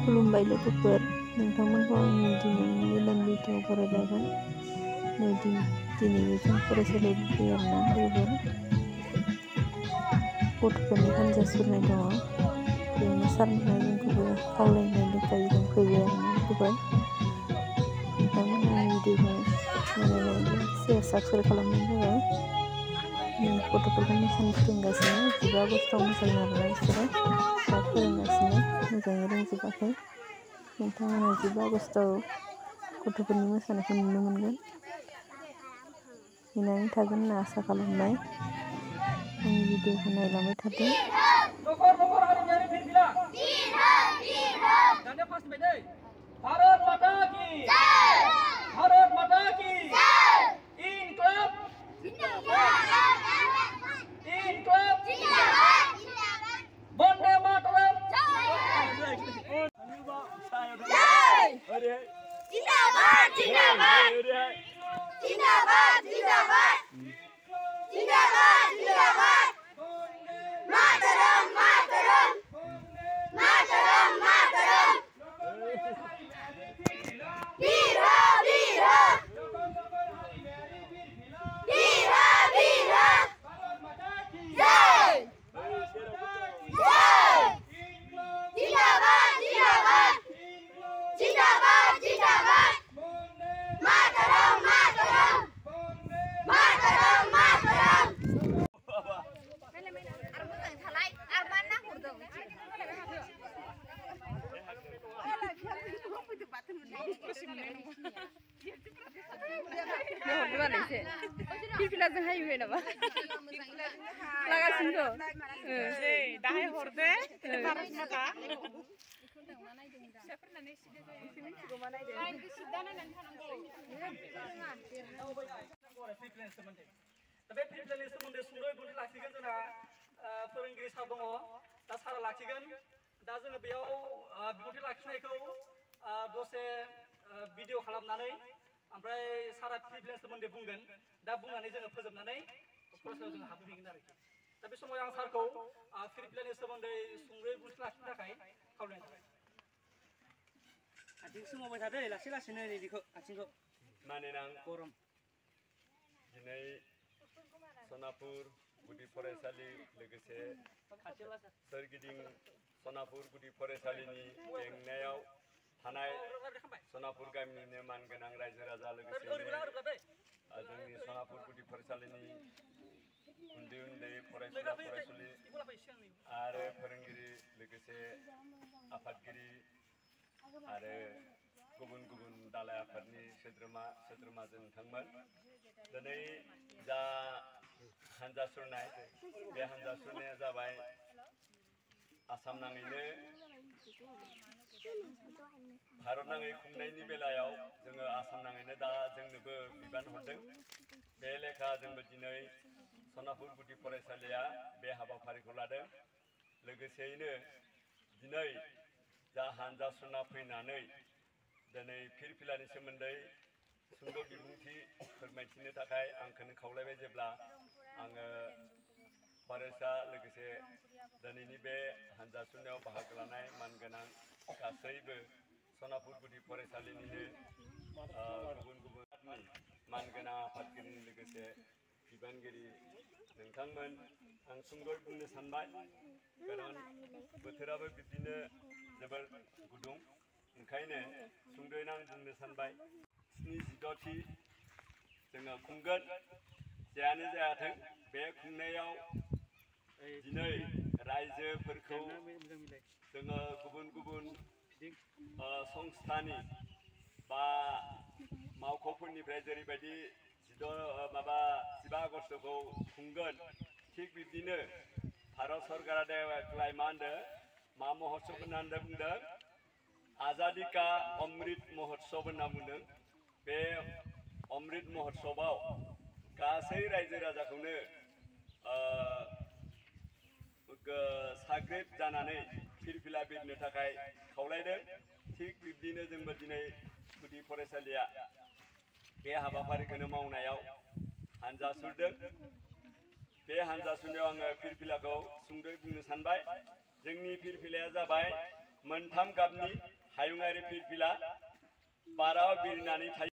खुलुमबाय लोगोफोर नोंथांमोनखौ आंनि दिनैनि गोदान भिडिअ बरायलायबाय दिनैबो जों फरायसालियाव फैयो आरोना लोगोफोर गथ'फोरनि हान्जा सुरनाय दङ बेयावनो सारमोनहा जोंखौबो खावलायनाय लेखायै जों फैबाय आरोना लोगोफोर नोंथांमोनहा आंनि भिडिअखौ नायनानै शेयार साबस्क्राइब खालामनाय जाबाय गथ'फोरखौ मोसानो फोरोंगासिनो 15 आगस्टआव मोसागोन आरोना बिसोरो दा फोरोंगासिनो मोजाङै रोंजोबाखै नोंथांमोना 15 आगस्टआव गथ'फोरनि मोसानायखौ नुनो मोनगोन नेनानै थागोन होनना आसा खालामबाय आंनि भिडिअखौ नायलांबाय थादों भारत माता की जय भारत माता की जय इनकलाब जिंदाबाद इनकलाब जिंदाबाद वंदे मातरम जय जिंदाबाद जिंदाबाद जिंदाबाद जिंदाबाद जिंदाबाद जिंदाबाद मातरम मातरम मातरम मातरम वीरा वीरा वीरा वीरा जय जय जिंदाबाद जिंदाबाद जिंदाबाद जिंदाबाद मातरम मातरम मातरम मातरम फिरफिलाजों हायोबाय नामा लागासिनो दाहाय हरदो बे फिरफिलानि सोमोन्दै सुंद'यै बुंथि लाखिगोन जोंहा फोरोंगिरि सार दङ दा सारा लाखिगोन दा जोङो बेयाव बिबुंथि लाखिनायखौ दसे भिडिअ खालामनानै ओमफ्राय सारा फिरफिलानि सोमोन्दै बुंगोन दा बुंनानै जोङो फोजोबनानै फरायसालियाव जों हाबहैगोन आरोखि दा बे समाव आं सारखौ फिरफिलानि सोमोन्दै सुंद'यै बुंथि लाखिनो थाखाय खावलायनाय जाबाय आथिं सोमावबाय थादो लासै लासैनो नैबेखौ आथिंखौ मानोना गरम दिनै सनापुर गुदि फरायसालि लोगोसे सोरगिदिं सनापुर गुदि फरायसालिनि बेंनायाव थानाय सनापुर गामिनिनो मानगोनां रायजो राजा लोगोसे जोंनि सनापुर गुदि फरायसालिनि उन्दै उन्दै फरायसुला फरायसुलि आरो फोरोंगिरि लोगोसे आफादगिरि आरो गुबुन गुबुन दालाय आफादनि सोद्रोमाजों नोंथांमोन दिनै जा हान्जा सुरनाय बे हान्जा सुरनाया जाबाय आसाम नाङैनो भारत नाङै खुंनायनि बेलायाव जोङो आसाम नाङैनो दा जोंनोबो बिबान हरदों बे लेखा जोंबो दिनै सनापुर गुदि फरायसालिया बे हाबाफारिखौ लादों लोगोसेयैनो दिनै जा हान्जा सुरना फैनानै दिनै फिरफिलानि सोमोन्दै सुंद' बिबुंथि फोरमायथिनो थाखाय आंखौनो खावलायबाय जेब्ला आङो फरायसा लोगोसे दिनैनि बे हान्जा सुरनायाव बाहागो लानाय मानगोनां गासैबो सनापुर गुदि फरायसालिनिनो गुबुन गुबुन मानगोनां आफादगिरिनि लोगोसे बिबानगिरि नोंथांमोन आं सुंद'यै बुंनो सानबाय खारन बोथोराबो बिदिनो जोबोर गुदुं ओंखायनो सुंद'यै आं बुंनो सानबाय 76थि जोङो खुंगोन जेयानो जायाथों बे खुंनायाव दिनै रायजोफोरखौ जोङो गुबुन गुबुन संस्थानि बा मावख'फोरनिफ्राय जेरैबायदि 15 आगस्टखौ खुंगोन थिग बिब्दिनो भारत सरकारा देग्लाय मा होनदों मा महत्सब होनना बुंदों आजादी का अमृत महोत्सव होनना बुंदों बे अमृत महोत्सवआव गासै रायजो राजाखौनो साग्रिद जानानै फिरफिला बिरनो थाखाय खावलायदों थिग बिब्दिनो जोंबो दिनै गुदि फरायसालिया बे हाबाफारिखौनो मावनायाव हान्जा सुरदों बे हान्जा सुरनायाव आङो फिरफिलाखौ सुंद'यै बुंनो सानबाय जोंनि फिरफिलाया जाबाय मोनथाम गाबनि हायुङारि फिरफिला बाराव बिरनानै थायो।